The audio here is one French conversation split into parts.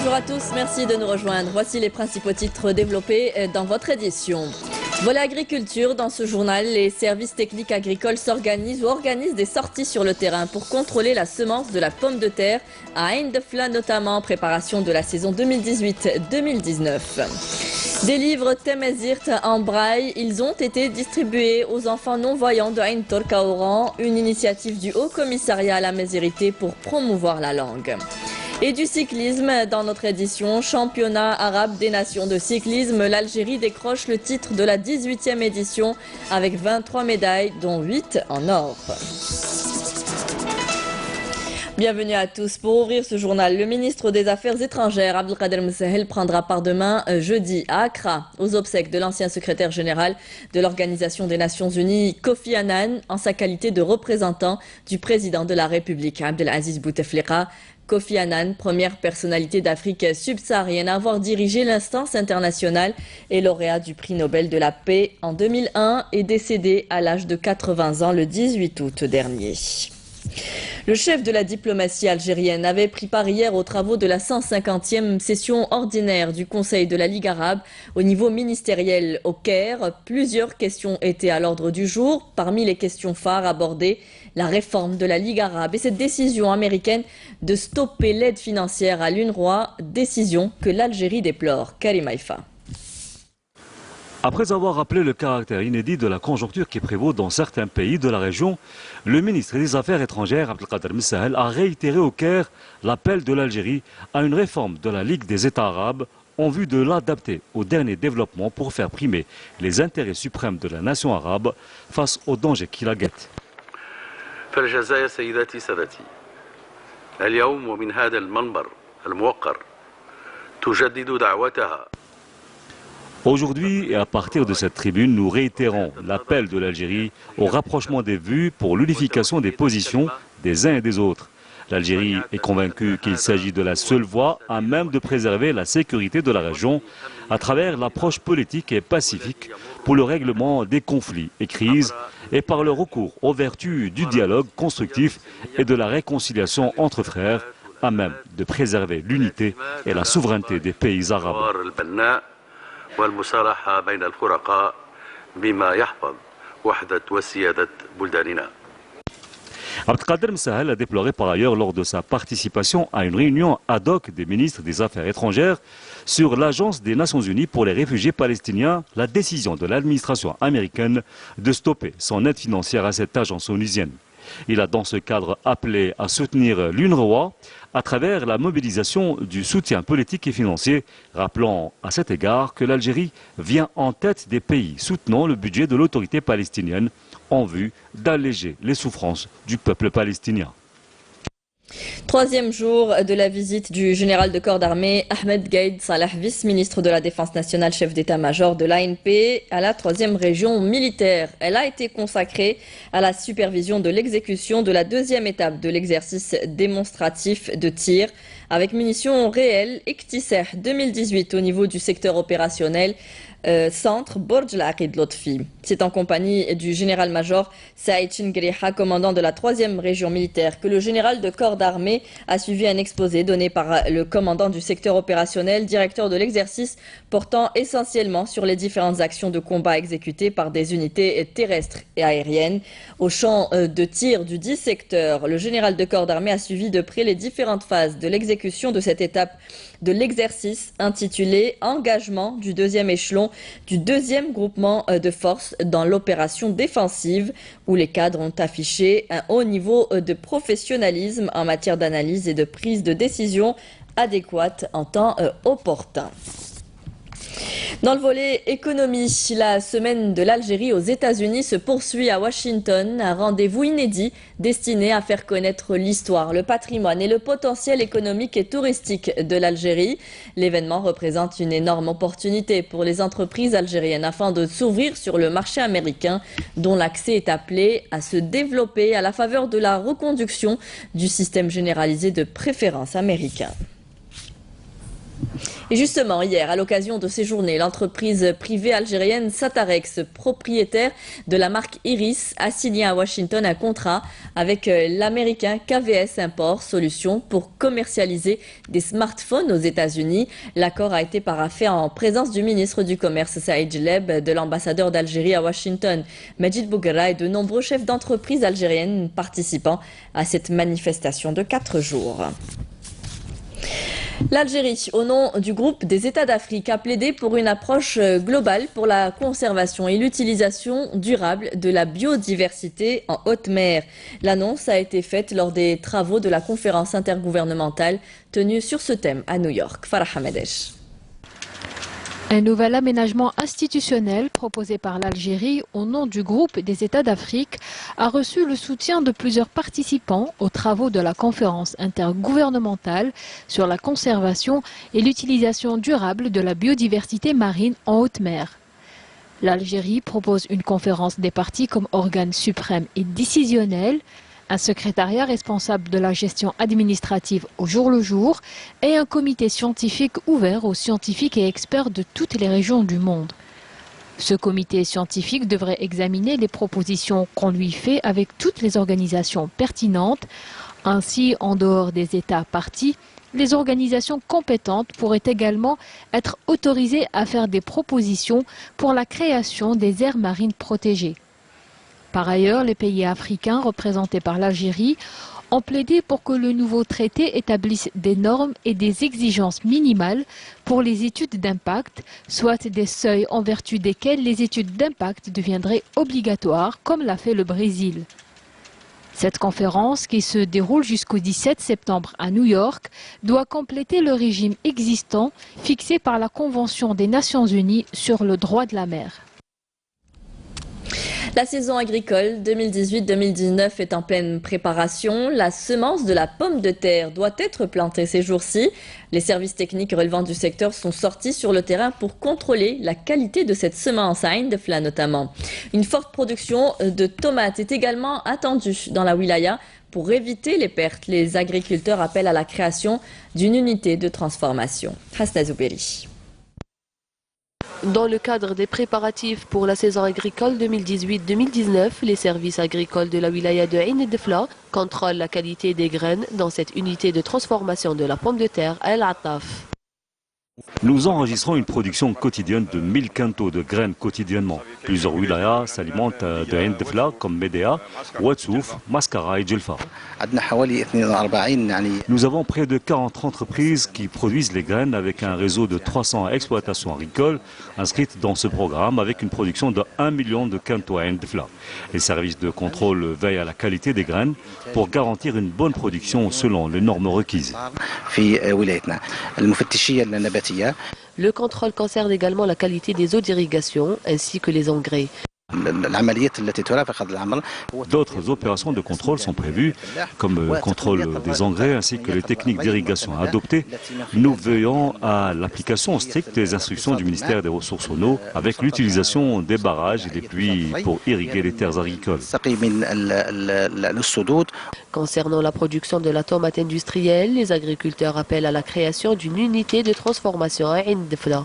Bonjour à tous, merci de nous rejoindre. Voici les principaux titres développés dans votre édition. Volet agriculture, dans ce journal, les services techniques agricoles s'organisent ou organisent des sorties sur le terrain pour contrôler la semence de la pomme de terre à Ain Defla, notamment en préparation de la saison 2018-2019. Des livres Temazirt en braille, ils ont été distribués aux enfants non-voyants de Ain Torka Oran, une initiative du Haut Commissariat à la Mésérité pour promouvoir la langue. Et du cyclisme, dans notre édition, championnat arabe des nations de cyclisme, l'Algérie décroche le titre de la 18e édition avec 23 médailles, dont 8 en or. Bienvenue à tous. Pour ouvrir ce journal, le ministre des Affaires étrangères, Abdelkader Msahel, prendra part demain, jeudi, à Accra, aux obsèques de l'ancien secrétaire général de l'Organisation des Nations Unies, Kofi Annan, en sa qualité de représentant du président de la République, Abdelaziz Bouteflika. Kofi Annan, première personnalité d'Afrique subsaharienne à avoir dirigé l'instance internationale et lauréat du prix Nobel de la paix en 2001, est décédé à l'âge de 80 ans le 18 août dernier. Le chef de la diplomatie algérienne avait pris part hier aux travaux de la 150e session ordinaire du Conseil de la Ligue arabe au niveau ministériel au Caire. Plusieurs questions étaient à l'ordre du jour. Parmi les questions phares abordées, la réforme de la Ligue arabe et cette décision américaine de stopper l'aide financière à l'UNRWA, décision que l'Algérie déplore. Karim Haïfa. Après avoir rappelé le caractère inédit de la conjoncture qui prévaut dans certains pays de la région, le ministre des Affaires étrangères, Abdelkader Msahel, a réitéré au Caire l'appel de l'Algérie à une réforme de la Ligue des États arabes en vue de l'adapter aux derniers développements pour faire primer les intérêts suprêmes de la nation arabe face aux dangers qui la guettent. فالجزائر سيداتي سادتي اليوم ومن هذا المنبر الموقر تجدد دعوتها. Aujourd'hui, et à partir de cette tribune, nous réitérons l'appel de l'Algérie au rapprochement des vues pour l'unification des positions des uns et des autres. L'Algérie est convaincue qu'il s'agit de la seule voie à même de préserver la sécurité de la région à travers l'approche politique et pacifique pour le règlement des conflits et crises et par le recours aux vertus du dialogue constructif et de la réconciliation entre frères à même de préserver l'unité et la souveraineté des pays arabes. والمصالحة بين الفرقاء بما يحفظ وحدة وسيادة بلداننا. Abdelkader Msahel a déploré par ailleurs lors de sa participation à une réunion ad hoc des ministres des Affaires étrangères sur l'Agence des Nations Unies pour les réfugiés palestiniens la décision de l'administration américaine de stopper son aide financière à cette agence onusienne. Il a dans ce cadre appelé à soutenir l'UNRWA à travers la mobilisation du soutien politique et financier, rappelant à cet égard que l'Algérie vient en tête des pays soutenant le budget de l'autorité palestinienne en vue d'alléger les souffrances du peuple palestinien. Troisième jour de la visite du général de corps d'armée Ahmed Gaïd Salah, vice-ministre de la Défense nationale, chef d'état-major de l'ANP, à la 3e région militaire. Elle a été consacrée à la supervision de l'exécution de la 2e étape de l'exercice démonstratif de tir avec munitions réelles Iktiseh 2018 au niveau du secteur opérationnel centre Borj Al-Aqid Lotfi. C'est en compagnie du général-major Saïd Chingriha, commandant de la 3e région militaire, que le général de corps d'armée a suivi un exposé donné par le commandant du secteur opérationnel, directeur de l'exercice, portant essentiellement sur les différentes actions de combat exécutées par des unités terrestres et aériennes. Au champ de tir du 10 secteur, le général de corps d'armée a suivi de près les différentes phases de l'exécution de cette étape de l'exercice intitulé « Engagement du 2e échelon du 2e groupement de forces dans l'opération défensive » où les cadres ont affiché un haut niveau de professionnalisme en matière d'analyse et de prise de décision adéquate en temps opportun. Dans le volet économie, la semaine de l'Algérie aux États-Unis se poursuit à Washington, un rendez-vous inédit destiné à faire connaître l'histoire, le patrimoine et le potentiel économique et touristique de l'Algérie. L'événement représente une énorme opportunité pour les entreprises algériennes afin de s'ouvrir sur le marché américain dont l'accès est appelé à se développer à la faveur de la reconduction du système généralisé de préférence américain. Et justement, hier, à l'occasion de ces journées, l'entreprise privée algérienne Satarex, propriétaire de la marque Iris, a signé à Washington un contrat avec l'américain KVS Import Solutions pour commercialiser des smartphones aux États-Unis. L'accord a été paraphé en présence du ministre du Commerce Saïd Jleb, de l'ambassadeur d'Algérie à Washington, Majid Bouguerra, et de nombreux chefs d'entreprise algériennes participant à cette manifestation de 4 jours. L'Algérie, au nom du groupe des États d'Afrique, a plaidé pour une approche globale pour la conservation et l'utilisation durable de la biodiversité en haute mer. L'annonce a été faite lors des travaux de la conférence intergouvernementale tenue sur ce thème à New York. Farah Hamedesh. Un nouvel aménagement institutionnel proposé par l'Algérie au nom du groupe des États d'Afrique a reçu le soutien de plusieurs participants aux travaux de la conférence intergouvernementale sur la conservation et l'utilisation durable de la biodiversité marine en haute mer. L'Algérie propose une conférence des parties comme organe suprême et décisionnel, un secrétariat responsable de la gestion administrative au jour le jour et un comité scientifique ouvert aux scientifiques et experts de toutes les régions du monde. Ce comité scientifique devrait examiner les propositions qu'on lui fait avec toutes les organisations pertinentes. Ainsi, en dehors des États parties, les organisations compétentes pourraient également être autorisées à faire des propositions pour la création des aires marines protégées. Par ailleurs, les pays africains représentés par l'Algérie ont plaidé pour que le nouveau traité établisse des normes et des exigences minimales pour les études d'impact, soit des seuils en vertu desquels les études d'impact deviendraient obligatoires, comme l'a fait le Brésil. Cette conférence, qui se déroule jusqu'au 17 septembre à New York, doit compléter le régime existant fixé par la Convention des Nations Unies sur le droit de la mer. La saison agricole 2018-2019 est en pleine préparation. La semence de la pomme de terre doit être plantée ces jours-ci. Les services techniques relevant du secteur sont sortis sur le terrain pour contrôler la qualité de cette semence à Ain Defla notamment. Une forte production de tomates est également attendue dans la wilaya. Pour éviter les pertes, les agriculteurs appellent à la création d'une unité de transformation. Hasna Zouberi. Dans le cadre des préparatifs pour la saison agricole 2018-2019, les services agricoles de la wilaya de Ain Defla contrôlent la qualité des graines dans cette unité de transformation de la pomme de terre à El Attaf. Nous enregistrons une production quotidienne de 1000 quintaux de graines quotidiennement. Plusieurs wilayas s'alimentent de Ain Defla comme Médéa, Ouadsouf, Mascara et Djelfa. Nous avons près de 40 entreprises qui produisent les graines avec un réseau de 300 exploitations agricoles inscrites dans ce programme avec une production de 1 million de quintaux à Ain Defla. Les services de contrôle veillent à la qualité des graines pour garantir une bonne production selon les normes requises. Le contrôle concerne également la qualité des eaux d'irrigation ainsi que les engrais. D'autres opérations de contrôle sont prévues, comme le contrôle des engrais ainsi que les techniques d'irrigation adoptées. Nous veillons à l'application stricte des instructions du ministère des Ressources en eau avec l'utilisation des barrages et des puits pour irriguer les terres agricoles. Concernant la production de la tomate industrielle, les agriculteurs appellent à la création d'une unité de transformation à Ain Defla.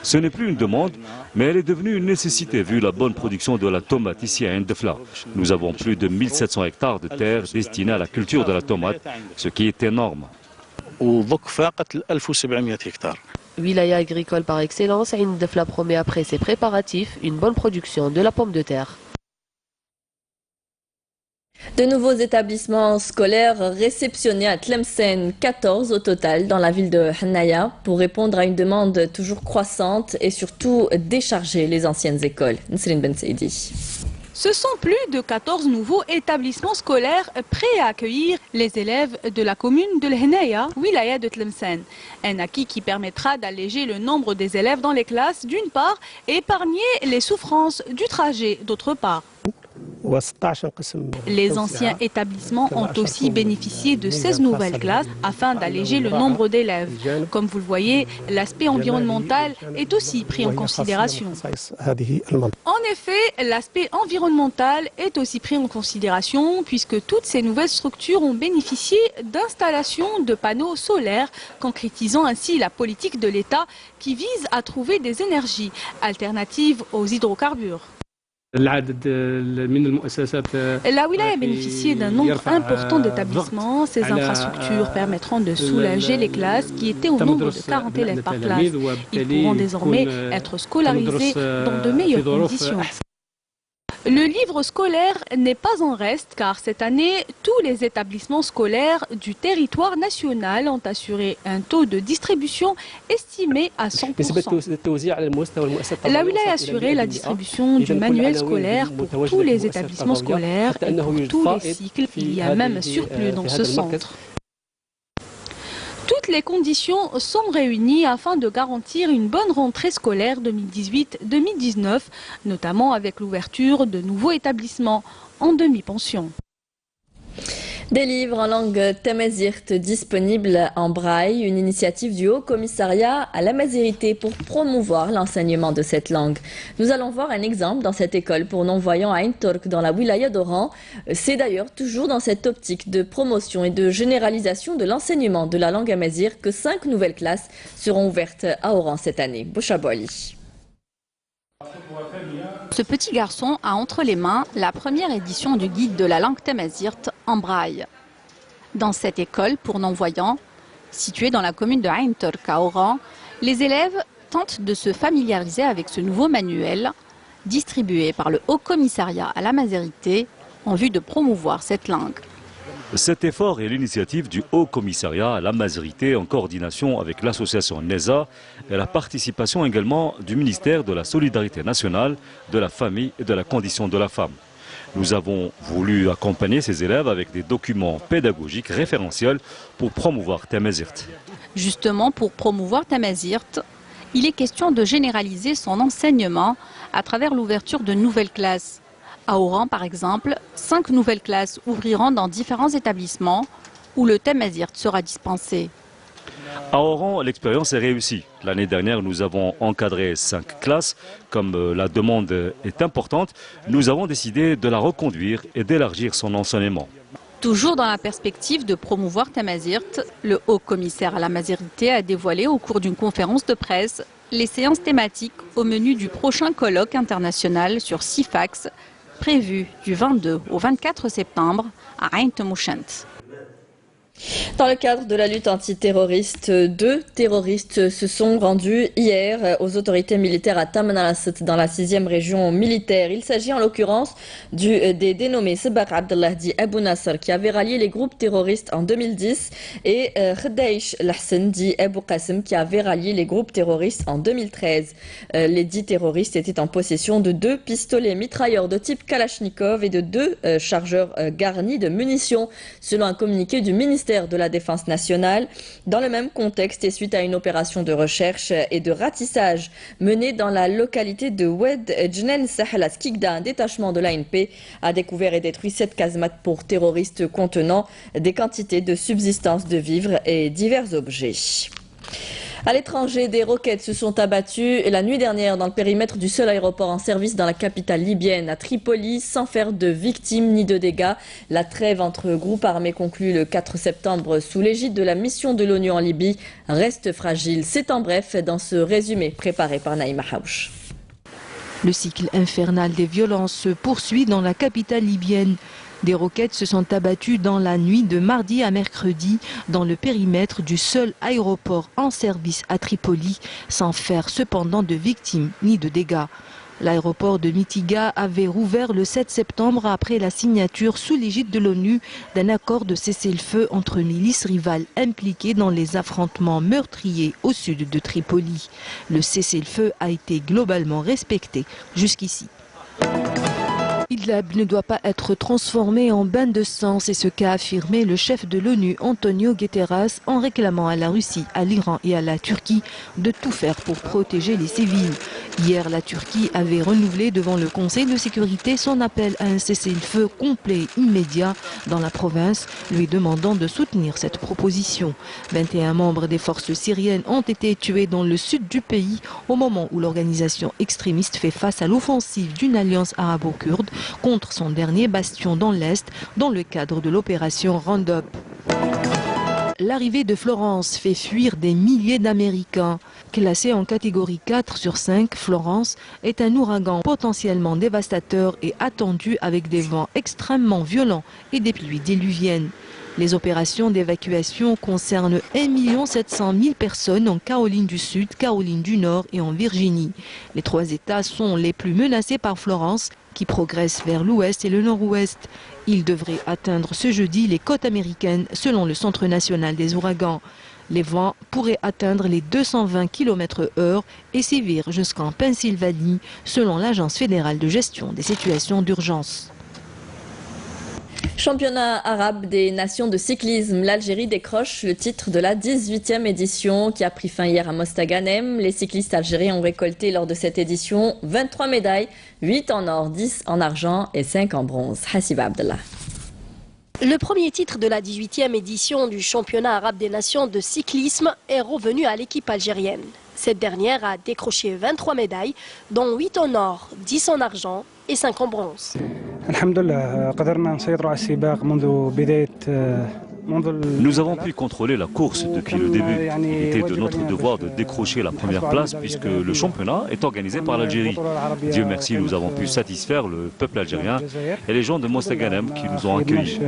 Ce n'est plus une demande, mais elle est devenue une nécessité vu la bonne production de la tomate ici à Ain Defla. Nous avons plus de 1700 hectares de terre destinés à la culture de la tomate, ce qui est énorme. Wilaya agricole par excellence, Ain Defla promet après ses préparatifs une bonne production de la pomme de terre. De nouveaux établissements scolaires réceptionnés à Tlemcen, 14 au total dans la ville de Hanaya, pour répondre à une demande toujours croissante et surtout décharger les anciennes écoles. Nsrine Ben Saidi. Ce sont plus de 14 nouveaux établissements scolaires prêts à accueillir les élèves de la commune de l'Henaya, wilaya de Tlemcen. Un acquis qui permettra d'alléger le nombre des élèves dans les classes d'une part et épargner les souffrances du trajet d'autre part. Les anciens établissements ont aussi bénéficié de 16 nouvelles classes afin d'alléger le nombre d'élèves. Comme vous le voyez, l'aspect environnemental est aussi pris en considération. En effet, l'aspect environnemental est aussi pris en considération puisque toutes ces nouvelles structures ont bénéficié d'installations de panneaux solaires, concrétisant ainsi la politique de l'État qui vise à trouver des énergies alternatives aux hydrocarbures. La wilaya a bénéficié d'un nombre important d'établissements. Ces infrastructures permettront de soulager les classes qui étaient au nombre de 40 élèves par classe. Ils pourront désormais être scolarisés dans de meilleures conditions. Le livre scolaire n'est pas en reste car cette année, tous les établissements scolaires du territoire national ont assuré un taux de distribution estimé à 100%. La wilaya a assuré la distribution du manuel scolaire pour tous les établissements scolaires et pour tous les cycles. Il y a même un surplus dans ce centre. Toutes les conditions sont réunies afin de garantir une bonne rentrée scolaire 2018-2019, notamment avec l'ouverture de nouveaux établissements en demi-pension. Des livres en langue tamazight disponibles en braille, une initiative du Haut Commissariat à l'amazirité pour promouvoir l'enseignement de cette langue. Nous allons voir un exemple dans cette école pour non-voyants à Ain Tork dans la wilaya d'Oran. C'est d'ailleurs toujours dans cette optique de promotion et de généralisation de l'enseignement de la langue amazigh que 5 nouvelles classes seront ouvertes à Oran cette année. Bouchabouali. Ce petit garçon a entre les mains la première édition du guide de la langue tamazight en braille. Dans cette école pour non-voyants, située dans la commune de Ain Tork à Oran, les élèves tentent de se familiariser avec ce nouveau manuel distribué par le Haut Commissariat à l'amazirité en vue de promouvoir cette langue. Cet effort est l'initiative du Haut Commissariat à l'amazirité en coordination avec l'association NESA et la participation également du ministère de la Solidarité nationale, de la famille et de la condition de la femme. Nous avons voulu accompagner ces élèves avec des documents pédagogiques référentiels pour promouvoir tamazight. Justement, pour promouvoir tamazight, il est question de généraliser son enseignement à travers l'ouverture de nouvelles classes. À Oran, par exemple, 5 nouvelles classes ouvriront dans différents établissements où le tamazight sera dispensé. À Oran, l'expérience est réussie. L'année dernière, nous avons encadré 5 classes. Comme la demande est importante, nous avons décidé de la reconduire et d'élargir son enseignement. Toujours dans la perspective de promouvoir tamazight, le Haut Commissaire à l'amazirité a dévoilé au cours d'une conférence de presse les séances thématiques au menu du prochain colloque international sur Sifax, prévu du 22 au 24 septembre à Ain Temouchent. Dans le cadre de la lutte antiterroriste, 2 terroristes se sont rendus hier aux autorités militaires à Tamanrasset dans la 6e région militaire. Il s'agit en l'occurrence des dénommés Sebak Abdellahdi Abou Nasser qui avait rallié les groupes terroristes en 2010 et Khdaïch Lahsen dit Abou Qasim qui avait rallié les groupes terroristes en 2013. Les 10 terroristes étaient en possession de 2 pistolets mitrailleurs de type Kalachnikov et de 2 chargeurs garnis de munitions, selon un communiqué du ministère de la Défense nationale. Dans le même contexte et suite à une opération de recherche et de ratissage menée dans la localité de Oued Djnen Sahel Skikda, un détachement de l'ANP a découvert et détruit 7 casemates pour terroristes contenant des quantités de subsistance de vivres et divers objets. À l'étranger, des roquettes se sont abattues la nuit dernière dans le périmètre du seul aéroport en service dans la capitale libyenne, à Tripoli, sans faire de victimes ni de dégâts. La trêve entre groupes armés conclue le 4 septembre sous l'égide de la mission de l'ONU en Libye reste fragile. C'est en bref dans ce résumé préparé par Naïma Haouch. Le cycle infernal des violences se poursuit dans la capitale libyenne. Des roquettes se sont abattues dans la nuit de mardi à mercredi dans le périmètre du seul aéroport en service à Tripoli, sans faire cependant de victimes ni de dégâts. L'aéroport de Mitiga avait rouvert le 7 septembre après la signature sous l'égide de l'ONU d'un accord de cessez-le-feu entre milices rivales impliquées dans les affrontements meurtriers au sud de Tripoli. Le cessez-le-feu a été globalement respecté jusqu'ici. Idlib ne doit pas être transformé en bain de sang, c'est ce qu'a affirmé le chef de l'ONU, Antonio Guterres, en réclamant à la Russie, à l'Iran et à la Turquie de tout faire pour protéger les civils. Hier, la Turquie avait renouvelé devant le Conseil de sécurité son appel à un cessez-le-feu complet immédiat dans la province, lui demandant de soutenir cette proposition. 21 membres des forces syriennes ont été tués dans le sud du pays au moment où l'organisation extrémiste fait face à l'offensive d'une alliance arabo-kurde contre son dernier bastion dans l'Est dans le cadre de l'opération Roundup. L'arrivée de Florence fait fuir des milliers d'Américains. Classée en catégorie 4 sur 5, Florence est un ouragan potentiellement dévastateur et attendu avec des vents extrêmement violents et des pluies diluviennes. Les opérations d'évacuation concernent 1 700 000 personnes en Caroline du Sud, Caroline du Nord et en Virginie. Les 3 États sont les plus menacés par Florence, qui progresse vers l'ouest et le nord-ouest. Il devrait atteindre ce jeudi les côtes américaines selon le Centre national des ouragans. Les vents pourraient atteindre les 220 km/h et sévir jusqu'en Pennsylvanie selon l'Agence fédérale de gestion des situations d'urgence. Championnat arabe des nations de cyclisme, l'Algérie décroche le titre de la 18e édition qui a pris fin hier à Mostaganem. Les cyclistes algériens ont récolté lors de cette édition 23 médailles, 8 en or, 10 en argent et 5 en bronze. Hassiba Abdallah. Le premier titre de la 18e édition du championnat arabe des nations de cyclisme est revenu à l'équipe algérienne. Cette dernière a décroché 23 médailles, dont 8 en or, 10 en argent et 5 en bronze. Nous avons pu contrôler la course depuis le début. Il était de notre devoir de décrocher la première place puisque le championnat est organisé par l'Algérie. Dieu merci, nous avons pu satisfaire le peuple algérien et les gens de Mostaganem qui nous ont accueillis.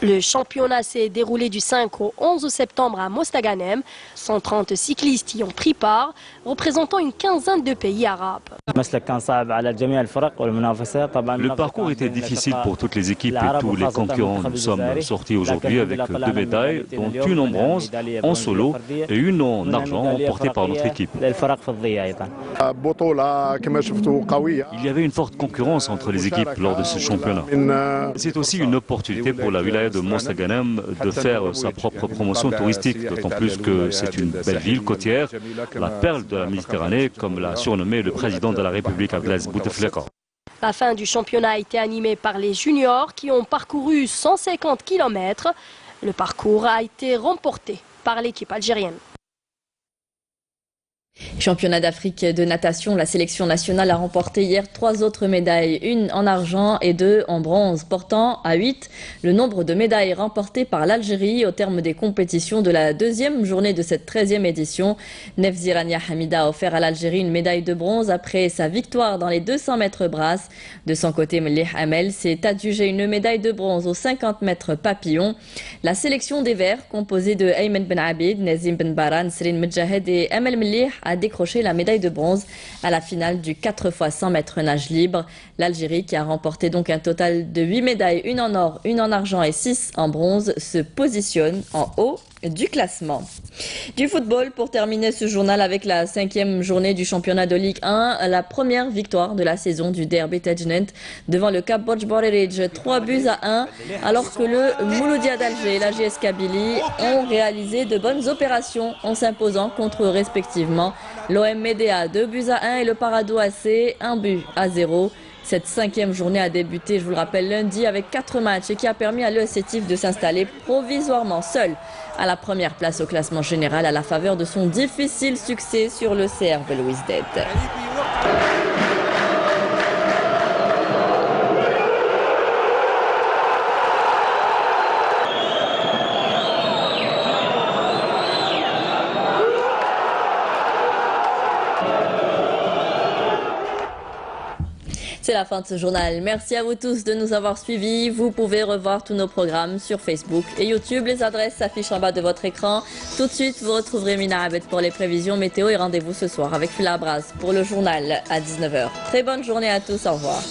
Le championnat s'est déroulé du 5 au 11 septembre à Mostaganem. 130 cyclistes y ont pris part, représentant une quinzaine de pays arabes. Le parcours était difficile pour toutes les équipes et tous les concurrents. Nous sommes sortis aujourd'hui avec 2 médailles, dont une en bronze, en solo et une en argent emportée par notre équipe. Il y avait une forte concurrence entre les équipes lors de ce championnat. C'est aussi une opportunité pour la wilaya de Mostaganem de faire sa propre promotion touristique, d'autant plus que c'est une belle ville côtière, la perle de la Méditerranée, comme l'a surnommé le président de la République Abdelaziz Bouteflika. La fin du championnat a été animée par les juniors qui ont parcouru 150 km. Le parcours a été remporté par l'équipe algérienne. Championnat d'Afrique de natation, la sélection nationale a remporté hier 3 autres médailles, une en argent et 2 en bronze, portant à 8 le nombre de médailles remportées par l'Algérie au terme des compétitions de la 2e journée de cette 13e édition. Nefzi Rania Hamida a offert à l'Algérie une médaille de bronze après sa victoire dans les 200 mètres brasse. De son côté, Melih Hamel s'est adjugé une médaille de bronze aux 50 mètres papillon. La sélection des Verts, composée de Ayman Ben Abid, Nazim Ben Baran, Serine Medjahed et Amel Melih, a décroché la médaille de bronze à la finale du 4 x 100 mètres nage libre. L'Algérie, qui a remporté donc un total de 8 médailles, une en or, une en argent et 6 en bronze, se positionne en haut du classement. Du football pour terminer ce journal avec la 5e journée du championnat de Ligue 1, la première victoire de la saison du Derby Tajnent devant le Cap Borj 3 buts à 1, alors que le Mouloudia d'Alger et la GS Kabylie ont réalisé de bonnes opérations en s'imposant contre respectivement l'OM Médéa 2 buts à 1 et le Parado AC 1 but à 0. Cette 5e journée a débuté, je vous le rappelle, lundi avec 4 matchs et qui a permis à l'ES Sétif de s'installer provisoirement seul à la première place au classement général à la faveur de son difficile succès sur le CR Belouizdad. C'est la fin de ce journal. Merci à vous tous de nous avoir suivis. Vous pouvez revoir tous nos programmes sur Facebook et YouTube. Les adresses s'affichent en bas de votre écran. Tout de suite, vous retrouverez Mina Abed pour les prévisions météo et rendez-vous ce soir avec Phila Braz pour le journal à 19h. Très bonne journée à tous. Au revoir.